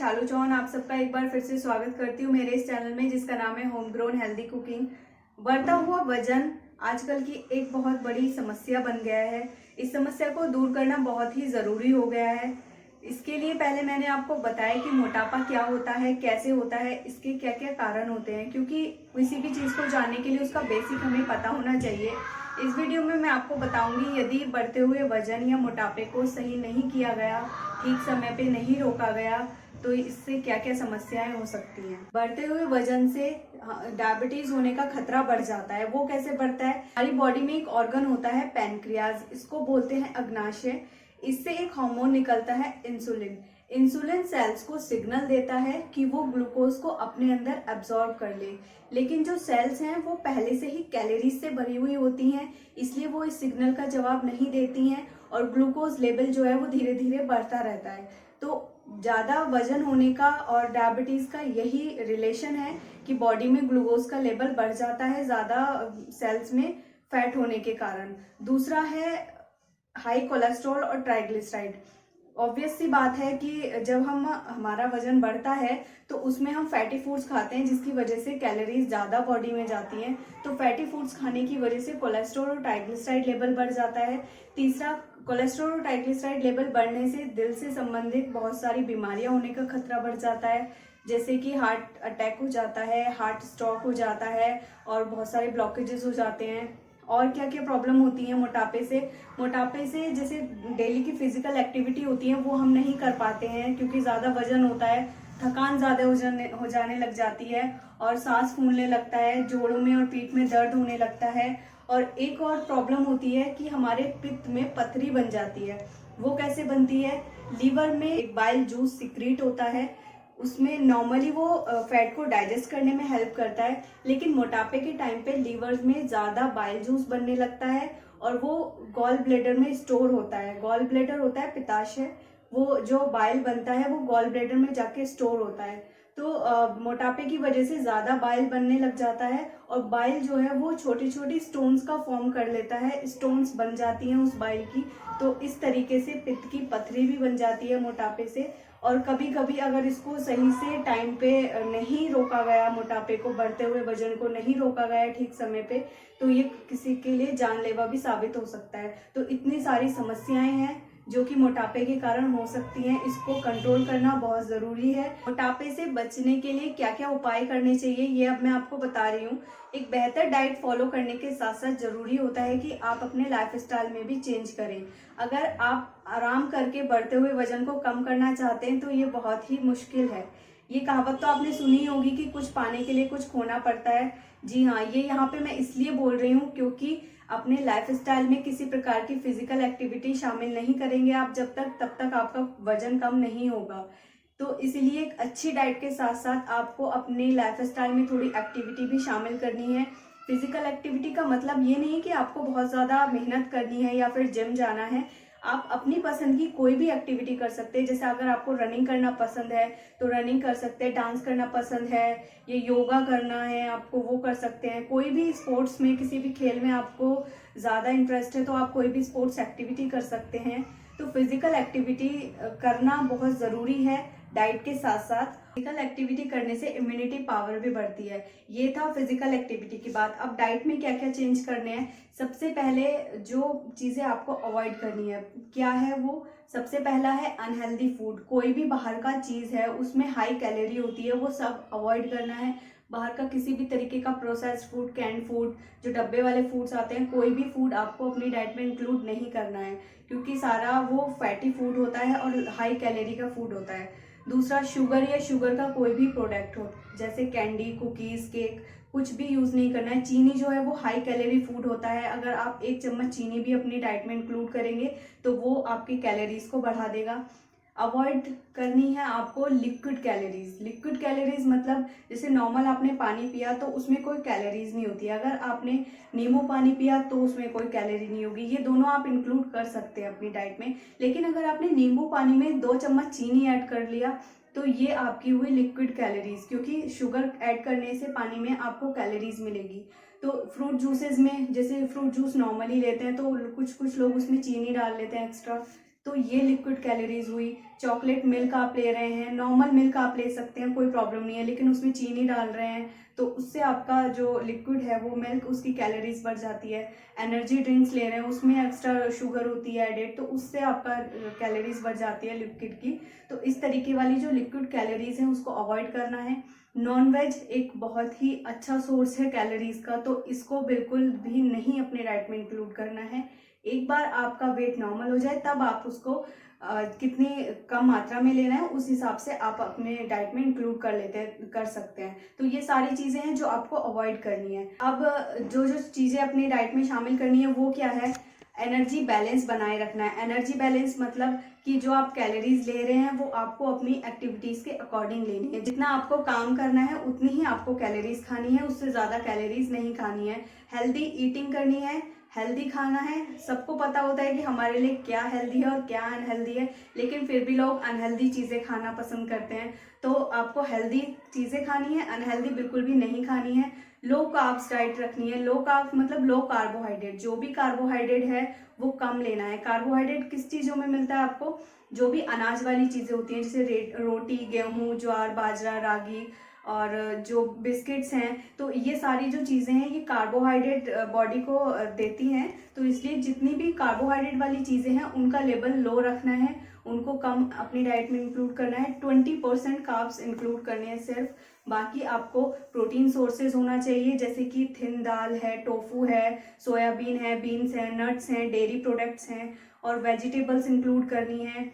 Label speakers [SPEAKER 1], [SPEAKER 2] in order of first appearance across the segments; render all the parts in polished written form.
[SPEAKER 1] शालू चौहान आप सबका एक बार फिर से स्वागत करती हूँ मेरे इस चैनल में जिसका नाम है होम ग्रोन हेल्दी कुकिंग। बढ़ता हुआ वजन आजकल की एक बहुत बड़ी समस्या बन गया है। इस समस्या को दूर करना बहुत ही ज़रूरी हो गया है। इसके लिए पहले मैंने आपको बताया कि मोटापा क्या होता है, कैसे होता है, इसके क्या क्या कारण होते हैं, क्योंकि किसी भी चीज़ को जानने के लिए उसका बेसिक हमें पता होना चाहिए। इस वीडियो में मैं आपको बताऊंगी यदि बढ़ते हुए वजन या मोटापे को सही नहीं किया गया, ठीक समय पे नहीं रोका गया, तो इससे क्या क्या समस्याएं हो सकती हैं। बढ़ते हुए वजन से डायबिटीज होने का खतरा बढ़ जाता है। वो कैसे बढ़ता है? हमारी बॉडी में एक ऑर्गन होता है पैनक्रियाज, इसको बोलते हैं अग्नाशय। इससे एक हार्मोन निकलता है इंसुलिन। इंसुलिन सेल्स को सिग्नल देता है कि वो ग्लूकोज को अपने अंदर एब्जॉर्ब कर ले, लेकिन जो सेल्स हैं वो पहले से ही कैलोरीज से भरी हुई होती हैं, इसलिए वो इस सिग्नल का जवाब नहीं देती हैं और ग्लूकोज लेवल जो है वो धीरे धीरे बढ़ता रहता है। तो ज़्यादा वजन होने का और डायबिटीज का यही रिलेशन है कि बॉडी में ग्लूकोज का लेवल बढ़ जाता है ज़्यादा सेल्स में फैट होने के कारण। दूसरा है हाई कोलेस्ट्रॉल और ट्राइग्लिसराइड। ऑब्वियस सी बात है कि जब हमारा वजन बढ़ता है तो उसमें हम फैटी फूड्स खाते हैं, जिसकी वजह से कैलोरीज ज़्यादा बॉडी में जाती हैं। तो फैटी फूड्स खाने की वजह से कोलेस्ट्रॉल और ट्राइग्लिसराइड लेवल बढ़ जाता है। तीसरा, कोलेस्ट्रॉल और ट्राइग्लिसराइड लेवल बढ़ने से दिल से संबंधित बहुत सारी बीमारियां होने का खतरा बढ़ जाता है, जैसे कि हार्ट अटैक हो जाता है, हार्ट स्ट्रोक हो जाता है और बहुत सारे ब्लॉकेजेस हो जाते हैं। और क्या क्या प्रॉब्लम होती है मोटापे से? मोटापे से जैसे डेली की फिजिकल एक्टिविटी होती है वो हम नहीं कर पाते हैं, क्योंकि ज़्यादा वजन होता है, थकान ज़्यादा हो जाने लग जाती है और सांस फूलने लगता है, जोड़ों में और पीठ में दर्द होने लगता है। और एक और प्रॉब्लम होती है कि हमारे पित्त में पथरी बन जाती है। वो कैसे बनती है? लीवर में एक बाइल जूस सिक्रीट होता है, उसमें नॉर्मली वो फैट को डाइजेस्ट करने में हेल्प करता है, लेकिन मोटापे के टाइम पे लीवर में ज़्यादा बाइल जूस बनने लगता है और वो गॉल ब्लैडर में स्टोर होता है। गॉल ब्लैडर होता है पित्ताशय, वो जो बाइल बनता है वो गॉल ब्लैडर में जाके स्टोर होता है। तो मोटापे की वजह से ज़्यादा बाइल बनने लग जाता है और बाइल जो है वो छोटी छोटी स्टोन्स का फॉर्म कर लेता है, स्टोन्स बन जाती हैं उस बाइल की। तो इस तरीके से पित्त की पथरी भी बन जाती है मोटापे से। और कभी कभी अगर इसको सही से टाइम पे नहीं रोका गया, मोटापे को, बढ़ते हुए वजन को नहीं रोका गया ठीक समय पे, तो ये किसी के लिए जानलेवा भी साबित हो सकता है। तो इतनी सारी समस्याएं हैं जो कि मोटापे के कारण हो सकती हैं, इसको कंट्रोल करना बहुत ज़रूरी है। मोटापे से बचने के लिए क्या क्या उपाय करने चाहिए ये अब मैं आपको बता रही हूँ। एक बेहतर डाइट फॉलो करने के साथ साथ ज़रूरी होता है कि आप अपने लाइफस्टाइल में भी चेंज करें। अगर आप आराम करके बढ़ते हुए वजन को कम करना चाहते हैं तो ये बहुत ही मुश्किल है। ये कहावत तो आपने सुनी होगी कि कुछ पाने के लिए कुछ खोना पड़ता है। जी हाँ, ये यहाँ पे मैं इसलिए बोल रही हूँ क्योंकि अपने लाइफस्टाइल में किसी प्रकार की फिजिकल एक्टिविटी शामिल नहीं करेंगे आप तब तक आपका वजन कम नहीं होगा। तो इसीलिए एक अच्छी डाइट के साथ साथ आपको अपने लाइफस्टाइल में थोड़ी एक्टिविटी भी शामिल करनी है। फिजिकल एक्टिविटी का मतलब ये नहीं कि आपको बहुत ज़्यादा मेहनत करनी है या फिर जिम जाना है। आप अपनी पसंद की कोई भी एक्टिविटी कर सकते हैं। जैसे अगर आपको रनिंग करना पसंद है तो रनिंग कर सकते हैं, डांस करना पसंद है, ये योगा करना है आपको, वो कर सकते हैं। कोई भी स्पोर्ट्स में, किसी भी खेल में आपको ज़्यादा इंटरेस्ट है तो आप कोई भी स्पोर्ट्स एक्टिविटी कर सकते हैं। तो फिजिकल एक्टिविटी करना बहुत ज़रूरी है डाइट के साथ साथ। फिजिकल एक्टिविटी करने से इम्यूनिटी पावर भी बढ़ती है। ये था फिजिकल एक्टिविटी की बात। अब डाइट में क्या क्या चेंज करने हैं? सबसे पहले जो चीज़ें आपको अवॉइड करनी है क्या है वो? सबसे पहला है अनहेल्दी फूड। कोई भी बाहर का चीज़ है उसमें हाई कैलोरी होती है, वो सब अवॉइड करना है। बाहर का किसी भी तरीके का प्रोसेस्ड फूड, कैंड फूड, जो डब्बे वाले फूड्स आते हैं, कोई भी फूड आपको अपनी डाइट में इंक्लूड नहीं करना है, क्योंकि सारा वो फैटी फूड होता है और हाई कैलोरी का फूड होता है। दूसरा, शुगर या शुगर का कोई भी प्रोडक्ट हो, जैसे कैंडी, कुकीज़, केक, कुछ भी यूज़ नहीं करना है। चीनी जो है वो हाई कैलोरी फूड होता है। अगर आप 1 चम्मच चीनी भी अपनी डाइट में इंक्लूड करेंगे तो वो आपकी कैलोरीज को बढ़ा देगा। अवॉइड करनी है आपको लिक्विड कैलोरीज। लिक्विड कैलोरीज मतलब जैसे नॉर्मल आपने पानी पिया तो उसमें कोई कैलोरीज नहीं होती। अगर आपने नींबू पानी पिया तो उसमें कोई कैलोरी नहीं होगी। ये दोनों आप इंक्लूड कर सकते हैं अपनी डाइट में, लेकिन अगर आपने नींबू पानी में 2 चम्मच चीनी ऐड कर लिया तो ये आपकी हुई लिक्विड कैलोरीज, क्योंकि शुगर ऐड करने से पानी में आपको कैलोरीज मिलेगी। तो फ्रूट जूसेस में, जैसे फ्रूट जूस नॉर्मली लेते हैं तो कुछ लोग उसमें चीनी डाल लेते हैं एक्स्ट्रा, तो ये लिक्विड कैलोरीज हुई। चॉकलेट मिल्क आप ले रहे हैं, नॉर्मल मिल्क आप ले सकते हैं, कोई प्रॉब्लम नहीं है, लेकिन उसमें चीनी डाल रहे हैं तो उससे आपका जो लिक्विड है वो मिल्क, उसकी कैलोरीज बढ़ जाती है। एनर्जी ड्रिंक्स ले रहे हैं, उसमें एक्स्ट्रा शुगर होती है एडेड, तो उससे आपका कैलोरीज बढ़ जाती है लिक्विड की। तो इस तरीके वाली जो लिक्विड कैलोरीज हैं उसको अवॉइड करना है। नॉन वेज एक बहुत ही अच्छा सोर्स है कैलोरीज का, तो इसको बिल्कुल भी नहीं अपने डाइट में इंक्लूड करना है। एक बार आपका वेट नॉर्मल हो जाए तब आप उसको कितनी कम मात्रा में लेना है उस हिसाब से आप अपने डाइट में इंक्लूड कर सकते हैं। तो ये सारी चीज़ें हैं जो आपको अवॉइड करनी है। अब जो जो चीज़ें अपनी डाइट में शामिल करनी है वो क्या है? एनर्जी बैलेंस बनाए रखना है। एनर्जी बैलेंस मतलब कि जो आप कैलोरीज ले रहे हैं वो आपको अपनी एक्टिविटीज के अकॉर्डिंग लेनी है। जितना आपको काम करना है उतनी ही आपको कैलोरीज खानी है, उससे ज़्यादा कैलोरीज नहीं खानी है। हेल्दी ईटिंग करनी है, हेल्दी खाना है। सबको पता होता है कि हमारे लिए क्या हेल्दी है और क्या अनहेल्दी है, लेकिन फिर भी लोग अनहेल्दी चीज़ें खाना पसंद करते हैं। तो आपको हेल्दी चीज़ें खानी है, अनहेल्दी बिल्कुल भी नहीं खानी है। लो कार्ब्स डाइट रखनी है। लो कार्ब मतलब लो कार्बोहाइड्रेट, जो भी कार्बोहाइड्रेट है वो कम लेना है। कार्बोहाइड्रेट किस चीज़ों में मिलता है आपको? जो भी अनाज वाली चीज़ें होती हैं, जैसे रोटी, गेहूँ, ज्वार, बाजरा, रागी और जो बिस्किट्स हैं, तो ये सारी जो चीज़ें हैं ये कार्बोहाइड्रेट बॉडी को देती हैं। तो इसलिए जितनी भी कार्बोहाइड्रेट वाली चीज़ें हैं उनका लेवल लो रखना है, उनको कम अपनी डाइट में इंक्लूड करना है। 20% कार्ब्स इंक्लूड करने हैं सिर्फ। बाकी आपको प्रोटीन सोर्सेज होना चाहिए, जैसे कि थिन दाल है, टोफू है, सोयाबीन है, बीन्स हैं, नट्स हैं, डेयरी प्रोडक्ट्स हैं, और वेजिटेबल्स इंक्लूड करनी है।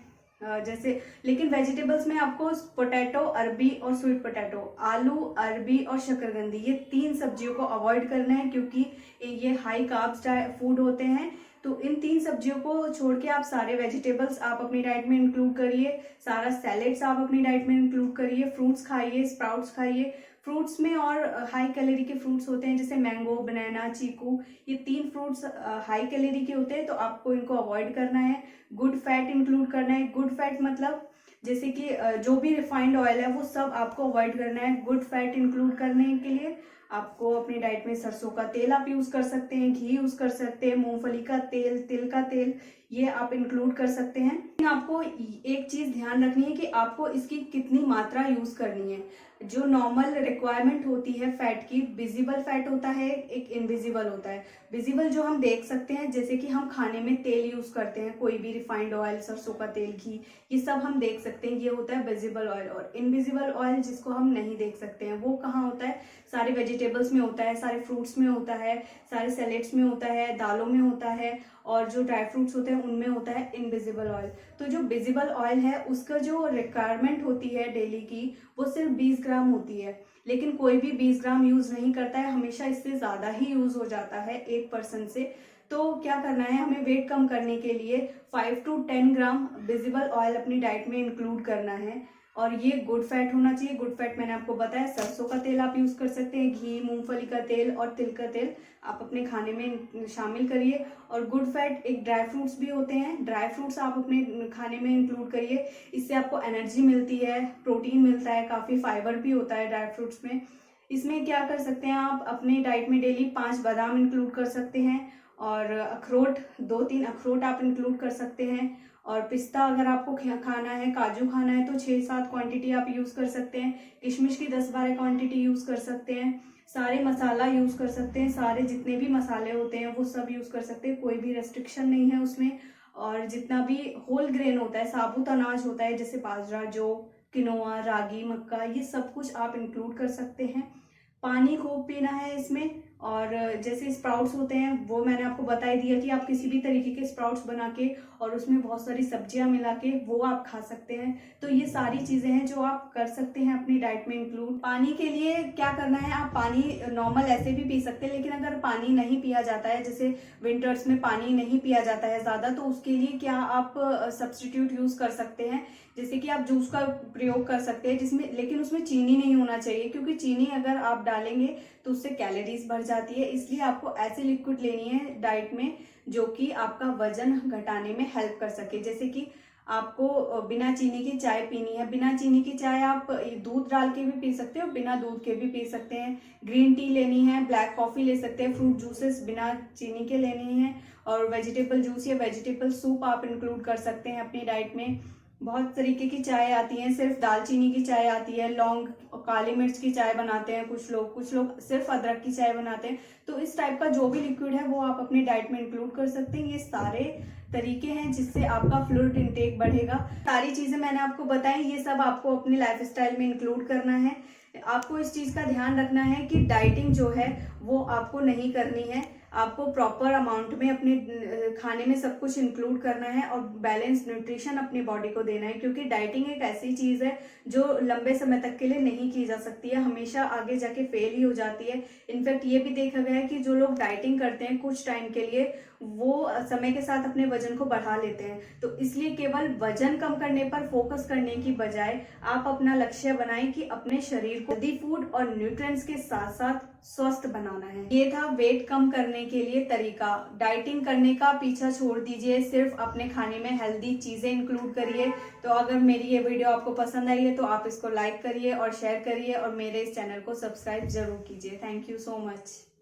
[SPEAKER 1] जैसे लेकिन वेजिटेबल्स में आपको पोटैटो, अरबी और स्वीट पोटैटो, आलू, अरबी और शकरकंदी, ये 3 सब्जियों को अवॉइड करना है क्योंकि ये हाई कार्ब्स फूड होते हैं। तो इन 3 सब्जियों को छोड़ के आप सारे वेजिटेबल्स आप अपनी डाइट में इंक्लूड करिए, सारा सैलेड्स आप अपनी डाइट में इंक्लूड करिए, फ्रूट्स खाइए, स्प्राउट्स खाइए। फ्रूट्स में और हाई कैलोरी के फ्रूट्स होते हैं, जैसे मैंगो, बनाना, चीकू, ये 3 फ्रूट्स हाई कैलोरी के होते हैं, तो आपको इनको अवॉइड करना है। गुड फैट इंक्लूड करना है। गुड फैट मतलब जैसे कि जो भी रिफाइंड ऑयल है वो सब आपको अवॉइड करना है। गुड फैट इंक्लूड करने के लिए आपको अपनी डाइट में सरसों का तेल आप यूज कर सकते हैं, घी यूज कर सकते हैं, मूंगफली का तेल, तिल का तेल, ये आप इंक्लूड कर सकते हैं। आपको एक चीज ध्यान रखनी है कि आपको इसकी कितनी मात्रा यूज करनी है। जो नॉर्मल रिक्वायरमेंट होती है फैट की, विजिबल फैट होता है, एक इनविजिबल होता है। विजिबल जो हम देख सकते हैं, जैसे कि हम खाने में तेल यूज करते हैं, कोई भी रिफाइंड ऑयल, सरसों का तेल, घी, ये सब हम देख सकते हैं, ये होता है विजिबल ऑयल। और इनविजिबल ऑयल जिसको हम नहीं देख सकते हैं, वो कहाँ होता है? सारे वेजिटेबल्स में होता है, सारे फ्रूट्स में होता है, सारे सैलेड्स में होता है, दालों में होता है, और जो ड्राई फ्रूट्स होते हैं उनमें होता है इनविजिबल ऑयल। तो जो विजिबल ऑयल है उसका जो रिक्वायरमेंट होती है डेली की, वो सिर्फ 20 ग्राम होती है, लेकिन कोई भी 20 ग्राम यूज नहीं करता है, हमेशा इससे ज्यादा ही यूज हो जाता है एक पर्सन से। तो क्या करना है, हमें वेट कम करने के लिए 5 to 10 ग्राम विजिबल ऑयल अपनी डाइट में इंक्लूड करना है। और ये गुड फैट होना चाहिए। गुड फैट मैंने आपको बताया, सरसों का तेल आप यूज कर सकते हैं, घी, मूंगफली का तेल और तिल का तेल आप अपने खाने में शामिल करिए। और गुड फैट एक ड्राई फ्रूट्स भी होते हैं, ड्राई फ्रूट्स आप अपने खाने में इंक्लूड करिए, इससे आपको एनर्जी मिलती है, प्रोटीन मिलता है, काफी फाइबर भी होता है ड्राई फ्रूट्स में। इसमें क्या कर सकते हैं, आप अपने डाइट में डेली 5 बादाम इंक्लूड कर सकते हैं, और अखरोट 2-3 अखरोट आप इंक्लूड कर सकते हैं। और पिस्ता अगर आपको खाना है, काजू खाना है, तो 6-7 क्वांटिटी आप यूज कर सकते हैं। किशमिश की 10-12 क्वांटिटी यूज कर सकते हैं। सारे मसाला यूज कर सकते हैं, सारे जितने भी मसाले होते हैं वो सब यूज कर सकते हैं, कोई भी रेस्ट्रिक्शन नहीं है उसमें। और जितना भी होल ग्रेन होता है, साबुत अनाज होता है, जैसे बाजरा, जौ, किनोआ, रागी, मक्का, ये सब कुछ आप इंक्लूड कर सकते हैं। पानी खूब पीना है इसमें। और जैसे स्प्राउट्स होते हैं वो मैंने आपको बता ही दिया कि आप किसी भी तरीके के स्प्राउट्स बना के और उसमें बहुत सारी सब्जियां मिला के वो आप खा सकते हैं। तो ये सारी चीजें हैं जो आप कर सकते हैं अपनी डाइट में इंक्लूड। पानी के लिए क्या करना है, आप पानी नॉर्मल ऐसे भी पी सकते हैं, लेकिन अगर पानी नहीं पिया जाता है, जैसे विंटर्स में पानी नहीं पिया जाता है ज्यादा, तो उसके लिए क्या आप सब्सटीट्यूट यूज कर सकते हैं, जैसे कि आप जूस का प्रयोग कर सकते हैं, जिसमें लेकिन उसमें चीनी नहीं होना चाहिए, क्योंकि चीनी अगर आप डालेंगे तो उससे कैलोरीज बढ़ जाती है। इसलिए आपको ऐसी लिक्विड लेनी है डाइट में जो कि आपका वजन घटाने में हेल्प कर सके। जैसे कि आपको बिना चीनी की चाय पीनी है। बिना चीनी की चाय आप दूध डाल के भी पी सकते हो, बिना दूध के भी पी सकते हैं। ग्रीन टी लेनी है, ब्लैक कॉफी ले सकते हैं, फ्रूट जूसेस बिना चीनी के लेनी है, और वेजिटेबल जूस या वेजिटेबल सूप आप इंक्लूड कर सकते हैं अपनी डाइट में। बहुत तरीके की चाय आती है, सिर्फ दालचीनी की चाय आती है, लौंग और काली मिर्च की चाय बनाते हैं कुछ लोग सिर्फ अदरक की चाय बनाते हैं। तो इस टाइप का जो भी लिक्विड है वो आप अपनी डाइट में इंक्लूड कर सकते हैं। ये सारे तरीके हैं जिससे आपका फ्लूइड इंटेक बढ़ेगा। सारी चीजें मैंने आपको बताई, ये सब आपको अपनी लाइफस्टाइल में इंक्लूड करना है। आपको इस चीज का ध्यान रखना है कि डाइटिंग जो है वो आपको नहीं करनी है, आपको प्रॉपर अमाउंट में अपने खाने में सब कुछ इंक्लूड करना है और बैलेंस न्यूट्रिशन अपनी बॉडी को देना है। क्योंकि डाइटिंग एक ऐसी चीज है जो लंबे समय तक के लिए नहीं की जा सकती है, हमेशा आगे जाके फेल ही हो जाती है। इनफैक्ट ये भी देखा गया है कि जो लोग डाइटिंग करते हैं कुछ टाइम के लिए, वो समय के साथ अपने वजन को बढ़ा लेते हैं। तो इसलिए केवल वजन कम करने पर फोकस करने की बजाय आप अपना लक्ष्य बनाएं कि अपने शरीर को हेल्दी फूड और न्यूट्रिएंट्स के साथ साथ स्वस्थ बनाना है। ये था वेट कम करने के लिए तरीका। डाइटिंग करने का पीछा छोड़ दीजिए, सिर्फ अपने खाने में हेल्दी चीजें इंक्लूड करिए। तो अगर मेरी ये वीडियो आपको पसंद आई है तो आप इसको लाइक करिए और शेयर करिए और मेरे इस चैनल को सब्सक्राइब जरूर कीजिए। Thank you so much.